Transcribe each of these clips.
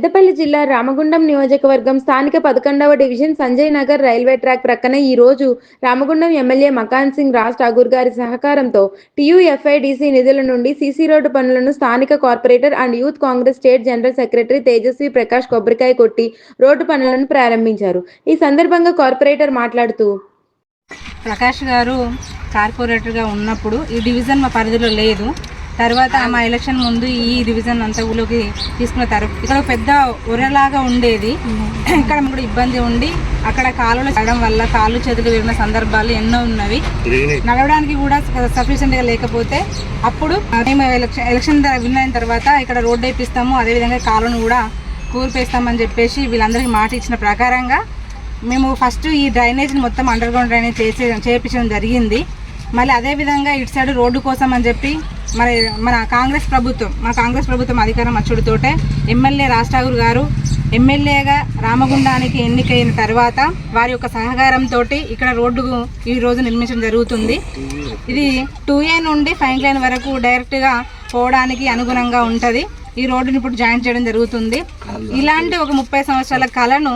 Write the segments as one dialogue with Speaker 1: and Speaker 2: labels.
Speaker 1: పెద్దపల్లి జిల్లా రామగుండం నియోజకవర్గం స్థానిక 11వ division Sanjay Nagar railway track ప్రక్కన ఈ రోజు రామగుండం ఎమ్మెల్యే మకాన్ సింగ్ రాజ్ ఠాగూర్ గారి సహకారంతో టీయూఎఫ్ఐడిసి నిధుల నుండి సీసీ రోడ్డు పనులను స్థానిక corporator and youth Congress state general secretary Tejaswi Prakash కొబ్బరికాయ కొట్టి రోడ్డు పనులను ప్రారంభించారు. ఈ సందర్భంగా కార్పొరేటర్ మాట్లాడుతూ,
Speaker 2: ప్రకాష్ గారు కార్పొరేటర్గా ఉన్నప్పుడు ఈ డివిజన్ మా పరిధిలో లేదు. తర్వాత మా ఎలక్షన్ ముందు ఈ డివిజన్ అంతా ఊళ్ళోకి తీసుకున్న తర్వాత ఇక్కడ పెద్ద ఒరలాగా ఉండేది. ఇక్కడ కూడా ఇబ్బంది ఉండి అక్కడ కాలువలు చేయడం వల్ల కాళ్ళు చేతులు విరిగిన సందర్భాలు ఎన్నో ఉన్నవి. నడవడానికి కూడా సఫిషియెంట్గా లేకపోతే అప్పుడు మేము ఎలక్షన్ విన్ అయిన తర్వాత ఇక్కడ రోడ్డు వేపిస్తాము, అదేవిధంగా కాలువను కూడా కూర్పేస్తామని చెప్పేసి వీళ్ళందరికీ మాట ఇచ్చిన ప్రకారంగా మేము ఫస్ట్ ఈ డ్రైనేజ్ని మొత్తం అండర్ గ్రౌండ్ డ్రైనేజ్ చేయించడం జరిగింది. మళ్ళీ అదేవిధంగా ఇటు సైడ్ రోడ్డు కోసం అని చెప్పి మా కాంగ్రెస్ ప్రభుత్వం అధికారం వచ్చుడితోటే ఎమ్మెల్యే రాజ్ ఠాగూర్ గారు ఎమ్మెల్యేగా రామగుండానికి ఎన్నికైన తర్వాత వారి యొక్క సహకారంతో ఇక్కడ రోడ్డు ఈ రోజు నిర్మించడం జరుగుతుంది. ఇది 2A నుండి 5 లైన్ వరకు డైరెక్ట్గా పోవడానికి అనుగుణంగా ఉంటుంది. ఈ రోడ్డుని ఇప్పుడు జాయిన్ చేయడం జరుగుతుంది. ఇలాంటి ఒక 30 సంవత్సరాల కళను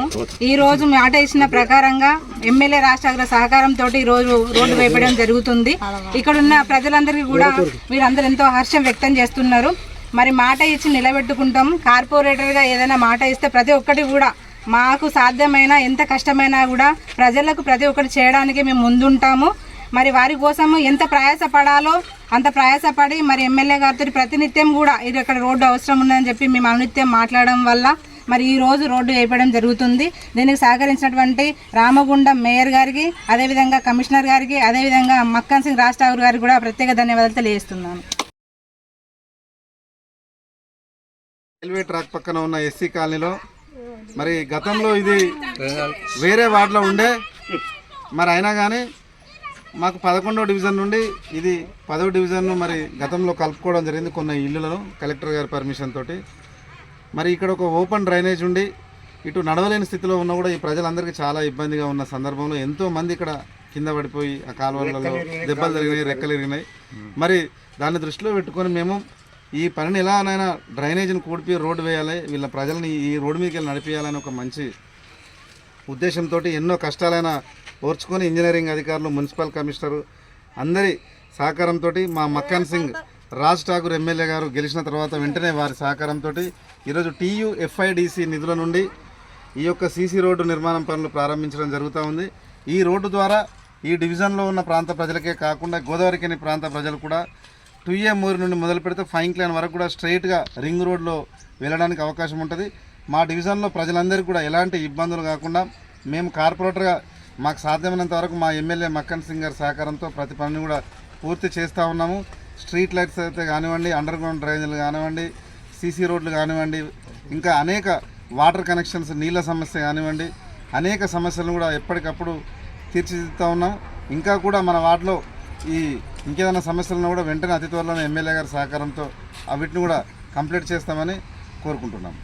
Speaker 2: ఈ రోజు మాట ఇచ్చిన ప్రకారంగా ఎమ్మెల్యే రాజ్ ఠాగూర్ సహకారంతో ఈ రోజు రోడ్డు వేయడం జరుగుతుంది. ఇక్కడ ఉన్న ప్రజలందరికీ కూడా వీరందరూ ఎంతో హర్షం వ్యక్తం చేస్తున్నారు. మరి మాట ఇచ్చి నిలబెట్టుకుంటాం. కార్పొరేటర్గా ఏదైనా మాట ఇస్తే ప్రతి ఒక్కటి కూడా మాకు సాధ్యమైన ఎంత కష్టమైనా కూడా ప్రజలకు ప్రతి ఒక్కటి చేయడానికి మేము ముందుంటాము. మరి వారి కోసము ఎంత ప్రయాసపడాలో అంత ప్రయాసపడి మరి ఎమ్మెల్యే గారితో ప్రతినిత్యం కూడా ఇది అక్కడ రోడ్డు అవసరం ఉందని చెప్పి మేము అనునిత్యం మాట్లాడడం వల్ల మరి ఈ రోజు రోడ్డు వేయడం జరుగుతుంది. దీనికి సహకరించినటువంటి రామగుండం మేయర్ గారికి, అదేవిధంగా కమిషనర్ గారికి, అదేవిధంగా మక్కన్ సింగ్ రాజ్ ఠాగూర్ గారికి కూడా ప్రత్యేక ధన్యవాదాలు తెలియజేస్తున్నాను.
Speaker 3: రైల్వే ట్రాక్ పక్కన ఉన్న ఎస్సీ కాలనీలో మరి గతంలో ఇది వేరే వార్డులో ఉండే, మరి అయినా కానీ మాకు 11వ డివిజన్ నుండి ఇది 10వ డివిజన్ను మరి గతంలో కలుపుకోవడం జరిగింది కొన్ని ఇళ్ళలను కలెక్టర్ గారి పర్మిషన్ తోటి. మరి ఇక్కడ ఒక ఓపెన్ డ్రైనేజ్ ఉండి ఇటు నడవలేని స్థితిలో ఉన్న కూడా ఈ ప్రజలందరికీ చాలా ఇబ్బందిగా ఉన్న సందర్భంలో ఎంతోమంది ఇక్కడ కింద పడిపోయి ఆ కాలువలలో దెబ్బలు జరిగినాయి, రెక్కలు ఇరిగినాయి. మరి దాన్ని దృష్టిలో పెట్టుకొని మేము ఈ పనిని ఎలానైనా డ్రైనేజీని కూడిపి రోడ్డు వేయాలి, వీళ్ళ ప్రజల్ని ఈ రోడ్డు మీదకి వెళ్ళి నడిపించాలని ఒక మంచి ఉద్దేశంతో ఎన్నో కష్టాలైనా ఓర్చుకొని ఇంజనీరింగ్ అధికారులు, మున్సిపల్ కమిషనరు అందరి సహకారంతో మా మక్కన్ సింగ్ రాజ్ ఠాగూర్ ఎమ్మెల్యే గారు గెలిచిన తర్వాత వెంటనే వారి సహకారంతో ఈరోజు టీయూఎఫ్ఐడిసి నిధుల నుండి ఈ యొక్క సీసీ రోడ్డు నిర్మాణం పనులు ప్రారంభించడం జరుగుతూ ఉంది. ఈ రోడ్డు ద్వారా ఈ డివిజన్లో ఉన్న ప్రాంత ప్రజలకే కాకుండా గోదావరికని ప్రాంత ప్రజలు కూడా 2A మూరు నుండి మొదలు పెడితే 5 లైన్ వరకు కూడా స్ట్రైట్గా రింగ్ రోడ్లో వెళ్ళడానికి అవకాశం ఉంటుంది. మా డివిజన్లో ప్రజలందరికీ కూడా ఎలాంటి ఇబ్బందులు కాకుండా మేము కార్పొరేటర్గా మాకు సాధ్యమైనంత వరకు మా ఎమ్మెల్యే మక్కన్ సింగ్ గారి సహకారంతో ప్రతి పనిని కూడా పూర్తి చేస్తూ ఉన్నాము. స్ట్రీట్ లైట్స్ అయితే కానివ్వండి, అండర్ గ్రౌండ్ డ్రైనేజీలు కానివ్వండి, సీసీ రోడ్లు కానివ్వండి, ఇంకా అనేక వాటర్ కనెక్షన్స్, నీళ్ళ సమస్య కానివ్వండి, అనేక సమస్యలను కూడా ఎప్పటికప్పుడు తీర్చిదిద్దుతూ ఉన్నాం. ఇంకా కూడా మన వార్డులో ఈ ఇంకేదైనా సమస్యలను కూడా వెంటనే అతి త్వరలోనే ఎమ్మెల్యే గారి సహకారంతో వీటిని కూడా కంప్లీట్ చేస్తామని కోరుకుంటున్నాం.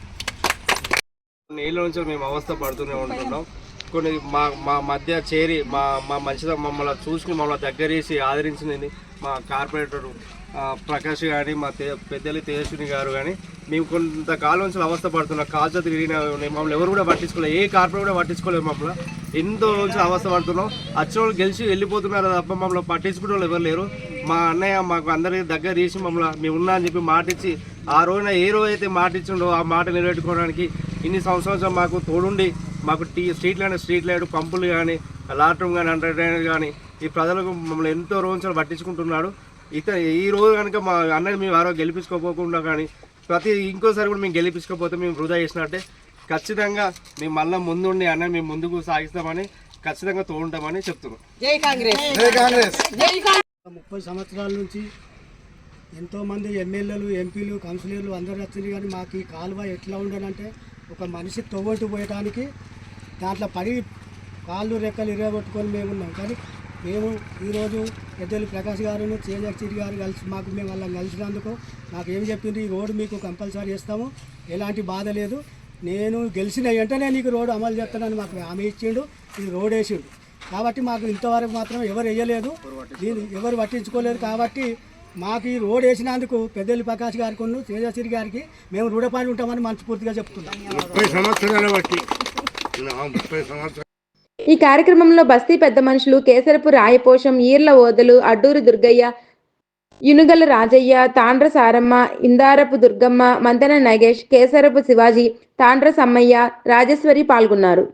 Speaker 4: నీళ్ళ నుంచి మేము అవస్థ పడుతూనే ఉంటున్నాం. కొన్ని మా మధ్య చేరి మా మంచిగా మమ్మల్ని చూసుకుని మమ్మల్ని దగ్గరేసి ఆదరించింది మా కార్పొరేటర్ ప్రకాష్ కానీ, మా పెద్దలు తేజస్విని గారు కానీ. మేము కొంతకాలం నుంచి అవస్థ పడుతున్నాం. కాల్చో తిరిగిన మమ్మల్ని ఎవరు కూడా పట్టించుకోలేదు, ఏ కార్పొరేట్ కూడా పట్టించుకోలేదు. మమ్మల్ని ఎంతో నుంచి అవస్థ పడుతున్నాం. వచ్చిన వాళ్ళు గెలిచి వెళ్ళిపోతున్నారు తప్ప మమ్మల్ని పట్టించుకునే వాళ్ళు ఎవరు లేరు. మా అన్నయ్య మాకు అందరికీ దగ్గర తీసి మమ్మల్ని మేము ఉన్నా అని చెప్పి మాటిచ్చి ఆ రోజున ఏ రోజు అయితే మాటిచ్చిండో ఆ మాట నిలబెట్టుకోవడానికి ఇన్ని సంవత్సరాలు మాకు తోడుండి మాకు స్ట్రీట్ లైట్ పంపులు కానీ, లాట్రూమ్ కానీ, అండర్ డ్రైనేజ్ కానీ ఈ ప్రజలకు మమ్మల్ని ఎంతో రోజులు పట్టించుకుంటున్నాడు. ఈ రోజు కనుక మా అన్నయ్య మేము ఎవరో గెలిపించుకోపోకుండా కానీ ఇంకోసారి కూడా మేము గెలిపించుకోకపోతే మేము వృధా చేసినట్టే. ఖచ్చితంగా మేము మళ్ళీ ముందుండి అన్నయ్య మేము ముందుకు సాగిస్తామని ఖచ్చితంగా తోడుంటామని చెప్తున్నాం.
Speaker 2: జై కాంగ్రెస్.
Speaker 5: 30 సంవత్సరాల నుంచి ఎంతోమంది ఎమ్మెల్యేలు, ఎంపీలు, కౌన్సిలర్లు అందరూ వచ్చింది. కానీ మాకు ఈ కాలువ ఎట్లా ఉండదంటే ఒక మనిషి తవ్వట్టు పోయడానికి దాంట్లో పడి కాళ్ళు రెక్కలు ఇరగొట్టుకొని మేము ఉన్నాం. కానీ మేము ఈరోజు పెద్దలు ప్రకాష్ గారును తేజస్వి గారు కలిసి మేము వాళ్ళని కలిసినందుకు నాకు ఏం చెప్పింది, ఈ రోడ్డు మీకు కంపల్సరీ చేస్తాము, ఎలాంటి బాధ లేదు, నేను గెలిచిన వెంటనే నీకు రోడ్డు అమలు చేస్తానని మాకు హామీ ఇచ్చిండు. ఇది రోడ్ వేసిండు. కాబట్టి మాకు ఇంతవరకు మాత్రం ఎవరు వేయలేదు, ఎవరు పట్టించుకోలేదు. కాబట్టి మాకు ఈ రోడ్ వేసినందుకు పెద్దెల్లి ప్రకాష్ గారికి తేజశ్రీ గారికి మేము రుణపడి ఉంటామని మనస్ఫూర్తిగా చెప్తున్నాం.
Speaker 1: ఈ కార్యక్రమంలో బస్తీ పెద్ద మనుషులు కేసరపు రాయపోషం, ఈర్ల ఓదలు, అడ్డూరి దుర్గయ్య, యునుగల రాజయ్య, తాండ్ర సారమ్మ, ఇందారపు దుర్గమ్మ, మంతెన నగేష్, కేసరపు శివాజీ, తాండ్ర సమ్మయ్య, రాజేశ్వరి పాల్గొన్నారు.